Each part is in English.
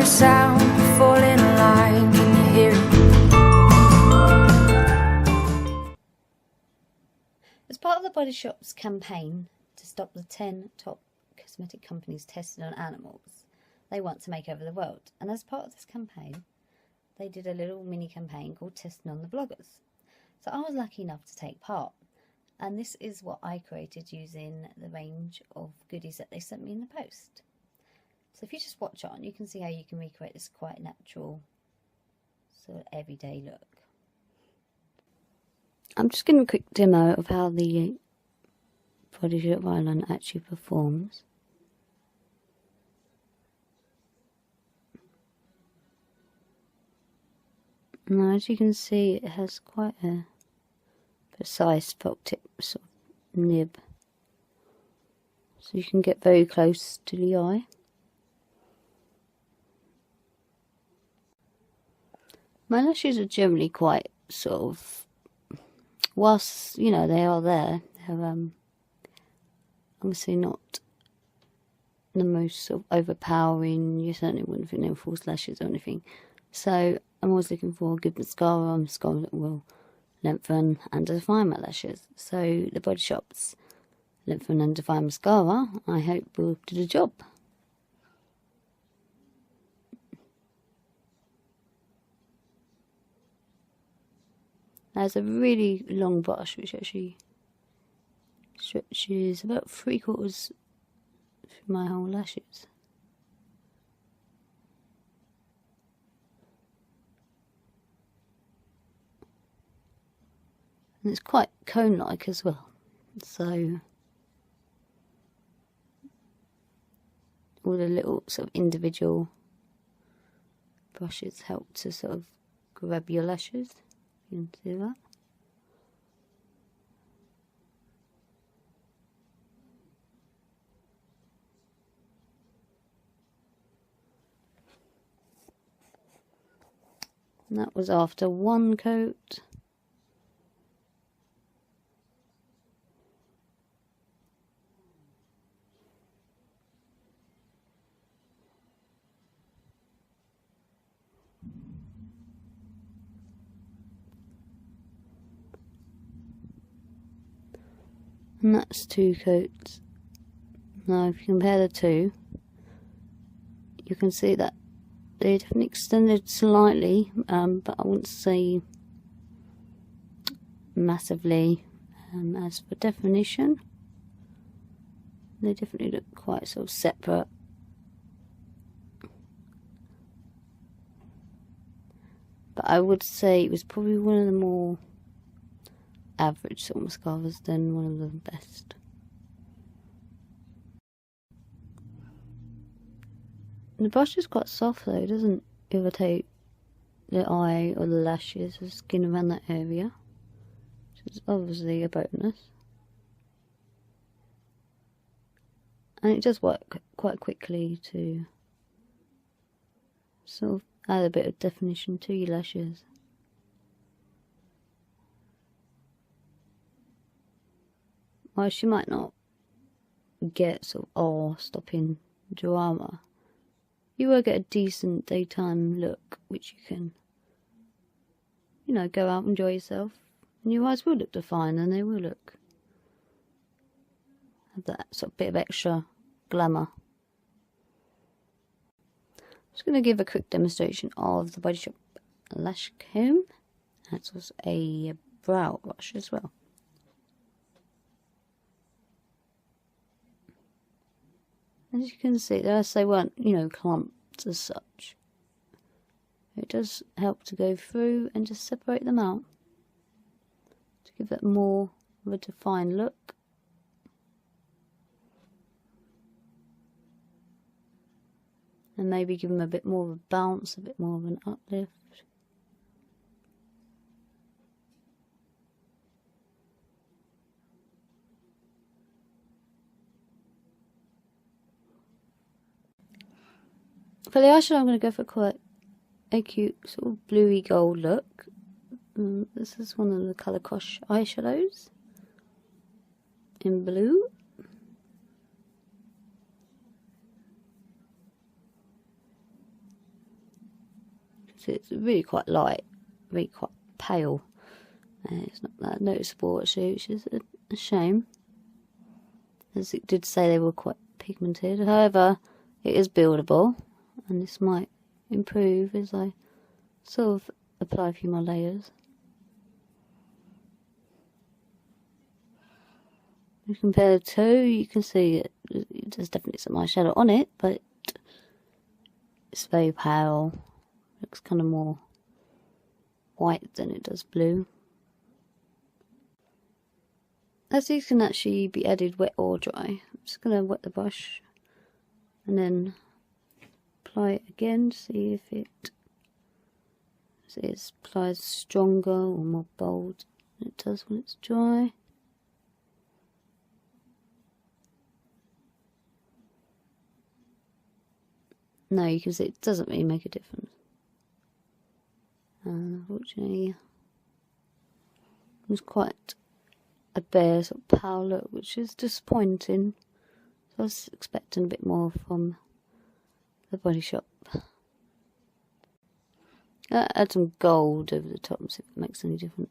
a sound, fall in line, can you hear it? As part of the Body Shop's campaign to stop the 10 top cosmetic companies testing on animals, they want to make over the world. And as part of this campaign, they did a little mini campaign called Testing on the Bloggers. So I was lucky enough to take part. And this is what I created using the range of goodies that they sent me in the post. So if you just watch on, you can see how you can recreate this quite natural, sort of everyday look. I'm just giving a quick demo of how the Body Shop eyeliner actually performs. Now, as you can see, it has quite a precise felt tip sort of nib, so you can get very close to the eye. My lashes are generally quite sort of, whilst you know they are there, they're obviously not the most sort of overpowering. You certainly wouldn't think they were false lashes or anything. So I'm always looking for a good mascara that will lengthen and define my lashes. So the Body Shop's lengthen and define mascara, I hope, will do the job. There's a really long brush which actually stretches about 3/4 through my whole lashes. And it's quite cone-like as well, so all the little sort of individual brushes help to sort of grab your lashes. You can see that. And that was after one coat. And that's 2 coats. Now if you compare the two, you can see that they definitely extended slightly, but I wouldn't say massively. As for definition, they definitely look quite sort of separate. But I would say it was probably one of the more average sort of mascaras than one of the best. The brush is quite soft though, it doesn't irritate the eye or the lashes or skin around that area, which is obviously a bonus. And it does work quite quickly to sort of add a bit of definition to your lashes. Whilst you might not get sort of awe-stopping drama, you will get a decent daytime look, which you can, you know, go out and enjoy yourself. And your eyes will look defined, and they will look, have that sort of bit of extra glamour. I'm just going to give a quick demonstration of the Body Shop lash comb. That's also a brow brush as well. As you can see, they weren't, you know, clumped as such. It does help to go through and just separate them out to give it more of a defined look. And maybe give them a bit more of a bounce, a bit more of an uplift. For the eyeshadow, I'm going to go for quite a cute sort of bluey gold look. This is one of the Colour Kosh eyeshadows in blue. So it's really quite light, really quite pale. It's not that noticeable actually, which is a shame, as it did say they were quite pigmented. However, it is buildable, and this might improve as I sort of apply a few more layers. If you compare the two, you can see there's definitely some eyeshadow on it, but it's very pale. Looks kind of more white than it does blue. As these can actually be added wet or dry, I'm just going to wet the brush and then apply it again to see if it applies stronger or more bold than it does when it's dry. No, you can see it doesn't really make a difference. Unfortunately, it's quite a bare sort of pale look, which is disappointing. So I was expecting a bit more from the Body Shop. Add some gold over the top and see if it makes any difference.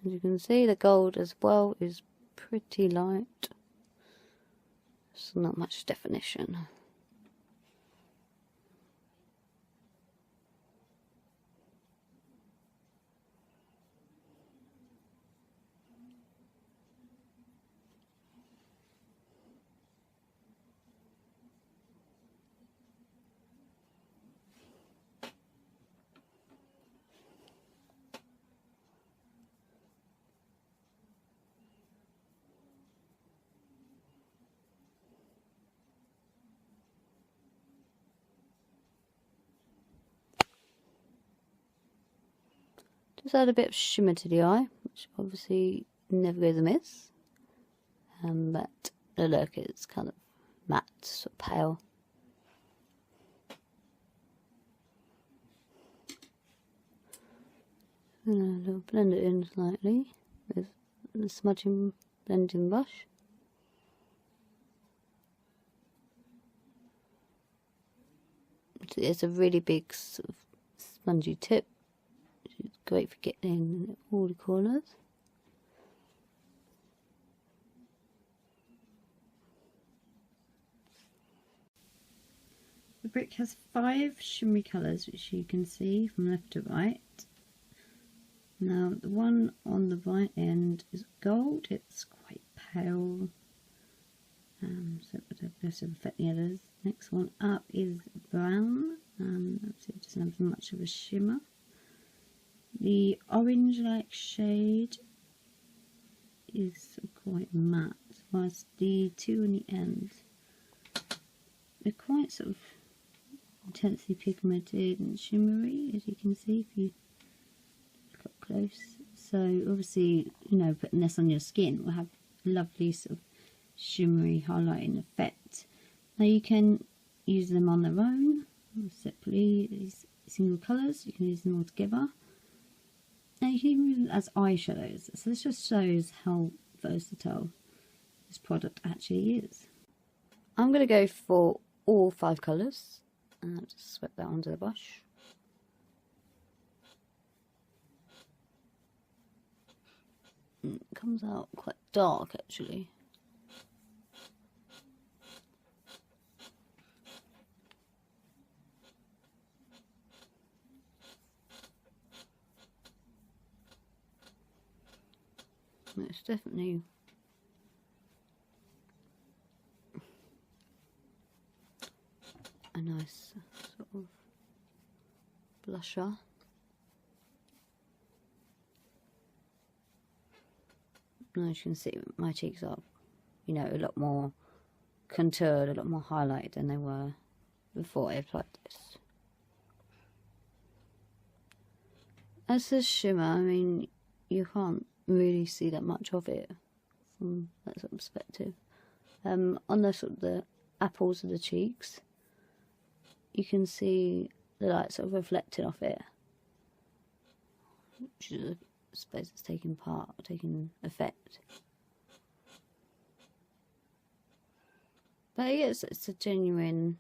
As you can see, the gold as well is pretty light. There's not much definition. Just add a bit of shimmer to the eye, which obviously never goes amiss. But the look is kind of matte, sort of pale. I'll blend it in slightly with the smudging blending brush. It's a really big sort of spongy tip. It's great for getting in all the corners. The brick has 5 shimmery colours, which you can see from left to right. Now the one on the right end is gold. It's quite pale, so it would better affect the others. Next one up is brown, so it doesn't have much of a shimmer. The orange-like shade is quite matte, whilst the two on the end, they're quite sort of intensely pigmented and shimmery, as you can see if you look up close. So obviously, you know, putting this on your skin will have a lovely sort of shimmery highlighting effect. Now you can use them on their own, or separately, these single colours. You can use them all together. Now you can even use them as eyeshadows. So this just shows how versatile this product actually is. I'm going to go for all 5 colours. And I'll just sweep that onto the brush. It comes out quite dark actually. It's definitely a nice sort of blusher. Now as you can see, my cheeks are, you know, a lot more contoured, a lot more highlighted than they were before I applied this. As a shimmer, I mean, you can't really see that much of it from that sort of perspective. On the sort of the apples of the cheeks, you can see the light sort of reflecting off it, which is suppose it's taking effect. But yes, it's a genuine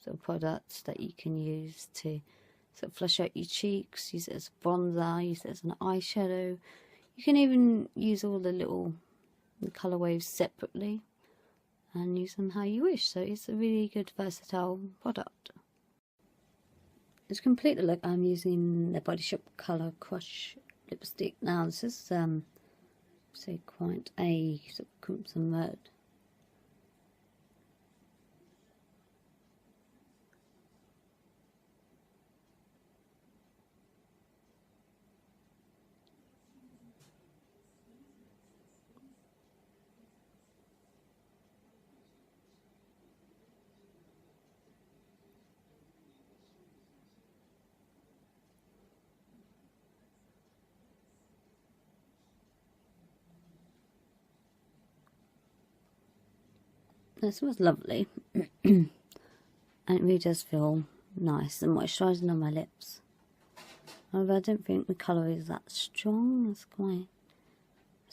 sort of product that you can use to sort of flush out your cheeks, use it as a bronzer, use it as an eyeshadow. You can even use all the colour waves separately and use them how you wish. So it's a really good versatile product. To complete the look, I'm using the Body Shop Colour Crush lipstick. Now this is say quite a sort of crimson red. It smells lovely, and it really does feel nice and moisturising on my lips. However, I don't think the colour is that strong. It's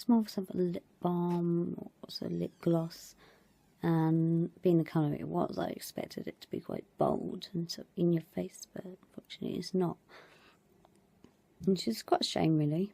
more of a lip balm or also a lip gloss. And being the colour it was, I expected it to be quite bold and sort of in your face, but unfortunately it's not. Which is quite a shame, really.